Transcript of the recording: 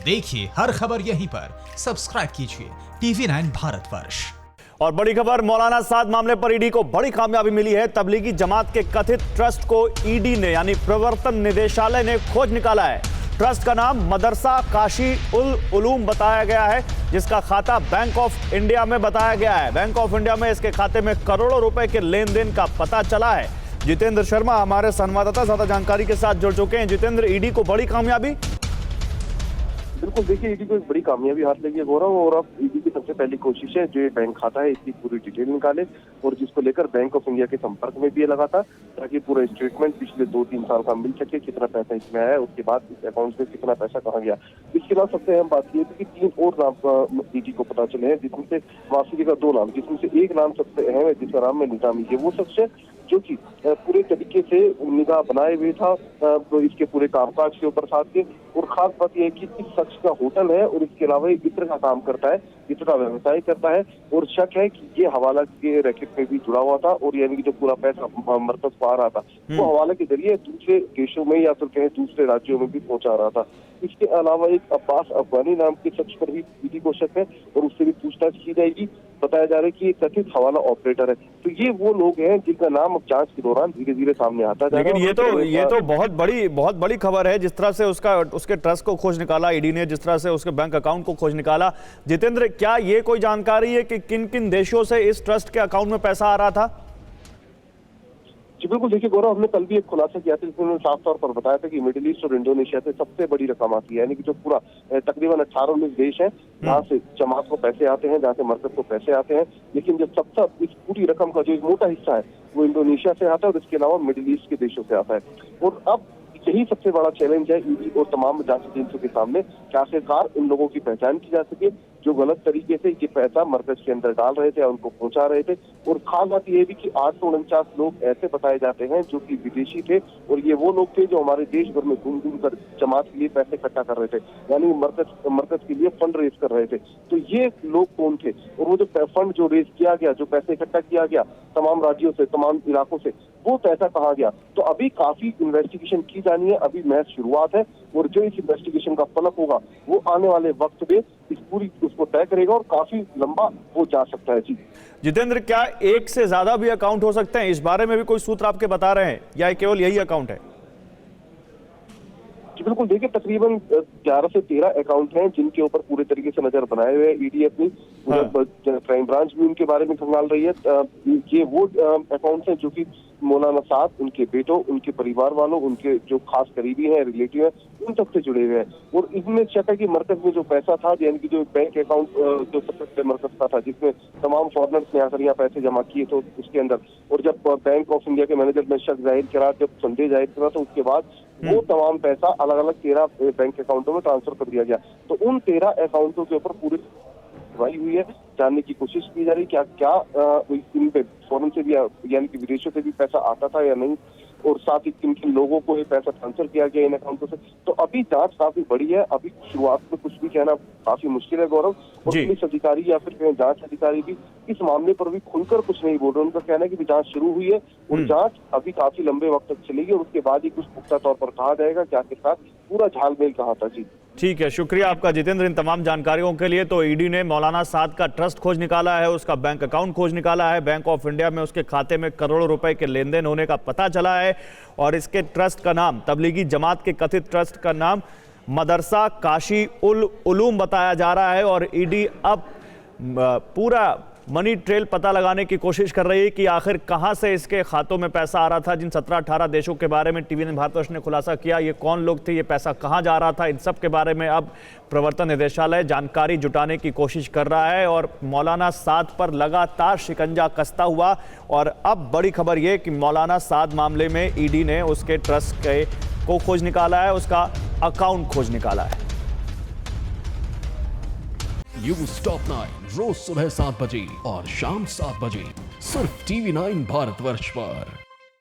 देखिए हर खबर यहीं पर, सब्सक्राइब कीजिए TV9 भारतवर्ष। और बड़ी खबर, मौलाना साद मामले पर ईडी को बड़ी कामयाबी मिली है। तबलीगी जमात के कथित ट्रस्ट को ईडी ने यानी प्रवर्तन निदेशालय ने खोज निकाला है। ट्रस्ट का नाम मदरसा काशी उल उलूम बताया गया है, जिसका खाता बैंक ऑफ इंडिया में बताया गया है। बैंक ऑफ इंडिया में इसके खाते में करोड़ों रुपए के लेन देन का पता चला है। जितेंद्र शर्मा हमारे संवाददाता ज्यादा जानकारी के साथ जुड़ चुके हैं। जितेंद्र, ईडी को बड़ी कामयाबी। बिल्कुल, देखिए ईडी को एक बड़ी कामयाबी हाथ लगी है गौरव, और अब ईडी की सबसे पहली कोशिश है जो बैंक खाता है इसकी पूरी डिटेल निकाले, और जिसको लेकर बैंक ऑफ इंडिया के संपर्क में भी लगा था ताकि पूरा स्टेटमेंट पिछले 2-3 साल का मिल सके, कितना पैसा इसमें आया, उसके बाद इस अकाउंट से कितना पैसा कहाँ गया। इसके बाद सबसे अहम बात यह थी कि 3 और नाम ईडी को पता चले हैं, जिसमें से माफी का 2 नाम, जिसमें से एक नाम सबसे अहम है जिसका नाम है निजामी है। वो शख्स है जो कि पूरे तरीके से निगाह बनाए हुए था इसके पूरे कामकाज के ऊपर साथ के, और खास बात यह है कि इस शख्स का होटल है और इसके अलावा इत्र का काम करता है, इत्र का व्यवसाय करता है, और शक है कि ये हवाला के रैकेट में भी जुड़ा हुआ था, और यानी कि जो पूरा पैसा मरकज को आ रहा था वो हवाला के जरिए दूसरे देशों में या फिर कहीं दूसरे राज्यों में भी पहुंचा रहा था। इसके अलावा एक अब्बास अफगानी नाम के शख्स पर भी ईडी को शक है और उससे भी पूछताछ की जाएगी। बताया जा रहा है कि ये कथित हवाला ऑपरेटर है। तो ये वो लोग हैं जिनका नाम अब जांच के दौरान धीरे धीरे सामने आता जा रहा है। लेकिन ये तो बहुत बड़ी खबर है, जिस तरह से उसके ट्रस्ट को खोज निकाला ईडी ने, जिस तरह से उसके बैंक अकाउंट को खोज निकाला। जितेंद्र, क्या ये कोई जानकारी है कि किन किन देशों से इस ट्रस्ट के अकाउंट में पैसा आ रहा था? जी बिल्कुल, देखिए गौरव, हमने कल भी एक खुलासा किया था जिसमें साफ तौर पर बताया था कि मिडिल ईस्ट और इंडोनेशिया से सबसे बड़ी रकम आती है, यानी कि जो पूरा तकरीबन 18-19 देश है जहाँ से जमात को पैसे आते हैं, जहाँ से मरकज को पैसे आते हैं, लेकिन जब सबसे इस पूरी रकम का जो एक मोटा हिस्सा है वो इंडोनेशिया से आता है और इसके अलावा मिडिल ईस्ट के देशों से आता है। और अब यही सबसे बड़ा चैलेंज है ईडी और तमाम जांच एजेंसियों के सामने कि आखिरकार इन लोगों की पहचान की जा सके जो गलत तरीके से ये पैसा मरकज के अंदर डाल रहे थे, उनको पहुंचा रहे थे। और खास बात यह भी कि 849 लोग ऐसे बताए जाते हैं जो कि विदेशी थे, और ये वो लोग थे जो हमारे देश भर में घूम घूम कर जमात के लिए पैसे इकट्ठा कर रहे थे, यानी मरकज के लिए फंड रेज कर रहे थे। तो ये लोग कौन थे, और वो जो फंड जो रेज किया गया, जो पैसे इकट्ठा किया गया तमाम राज्यों से, तमाम इलाकों से, वो पैसा कहाँ गया? तो अभी काफी इन्वेस्टिगेशन की जानी है, अभी महज शुरुआत है, और जो इस इन्वेस्टिगेशन का फलक होगा वो आने वाले वक्त में इस पूरी उसको तय करेगा और काफी लंबा वो जा सकता है। जी जितेंद्र, क्या एक से ज्यादा भी अकाउंट हो सकते हैं? इस बारे में भी कोई सूत्र आपके बता रहे हैं या केवल यही अकाउंट है? बिल्कुल, देखिए तकरीबन 11 से 13 अकाउंट हैं जिनके ऊपर पूरे तरीके से नजर बनाए हुए है ईडी अपनी। क्राइम ब्रांच भी उनके बारे में खंगाल रही है। ये वो अकाउंट्स हैं जो कि मौलाना साद, उनके बेटों, उनके परिवार वालों, उनके जो खास करीबी हैं, रिलेटिव हैं, उन तक से जुड़े हुए हैं। और इसमें शक है कि मरकज में जो पैसा था, यानी कि जो बैंक अकाउंट जो सबसे मरकज का था जिसमें तमाम फॉरनर्स ने आकर यहाँ पैसे जमा किए, तो उसके अंदर, और जब बैंक ऑफ इंडिया के मैनेजर ने शक जाहिर करा, जब संदेह जाहिर करा, तो उसके बाद वो तमाम पैसा अलग अलग 13 बैंक अकाउंटों में ट्रांसफर कर दिया गया। तो उन 13 अकाउंटों के ऊपर पूरी कार्रवाई हुई है, जानने की कोशिश की जा रही क्या इन पे फॉरेन से भी यानी कि विदेशों से भी पैसा आता था या नहीं, और साथ ही किन किन लोगों को ये पैसा ट्रांसफर किया गया इन अकाउंटों से। तो अभी जांच काफी बड़ी है, अभी शुरुआत में कुछ भी कहना काफी मुश्किल है गौरव, और पुलिस अधिकारी या फिर जांच अधिकारी भी इस मामले पर भी खुलकर कुछ नहीं बोल रहे। उनका कहना है कि जांच शुरू हुई है और जांच अभी काफी लंबे वक्त तक चलेगी, और उसके बाद ही कुछ पुख्ता तौर पर कहा जाएगा कि आखिरकार पूरा झालमेल कहाँ था। जी ठीक है, शुक्रिया आपका जितेंद्र इन तमाम जानकारियों के लिए। तो ईडी ने मौलाना साद का ट्रस्ट खोज निकाला है, उसका बैंक अकाउंट खोज निकाला है, बैंक ऑफ इंडिया में उसके खाते में करोड़ों रुपए के लेन देन होने का पता चला है, और इसके ट्रस्ट का नाम, तबलीगी जमात के कथित ट्रस्ट का नाम मदरसा काशी उल उलूम बताया जा रहा है। और ईडी अब पूरा मनी ट्रेल पता लगाने की कोशिश कर रही है कि आखिर कहां से इसके खातों में पैसा आ रहा था। जिन 17-18 देशों के बारे में TV9 भारतवर्ष ने खुलासा किया, ये कौन लोग थे, ये पैसा कहां जा रहा था, इन सब के बारे में अब प्रवर्तन निदेशालय जानकारी जुटाने की कोशिश कर रहा है। और मौलाना साद पर लगातार शिकंजा कसता हुआ, और अब बड़ी खबर ये कि मौलाना साद मामले में ईडी ने उसके ट्रस्ट को खोज निकाला है, उसका अकाउंट खोज निकाला है। न्यूज़ टॉप 9 रोज सुबह 7 बजे और शाम 7 बजे सिर्फ TV9 भारतवर्ष पर।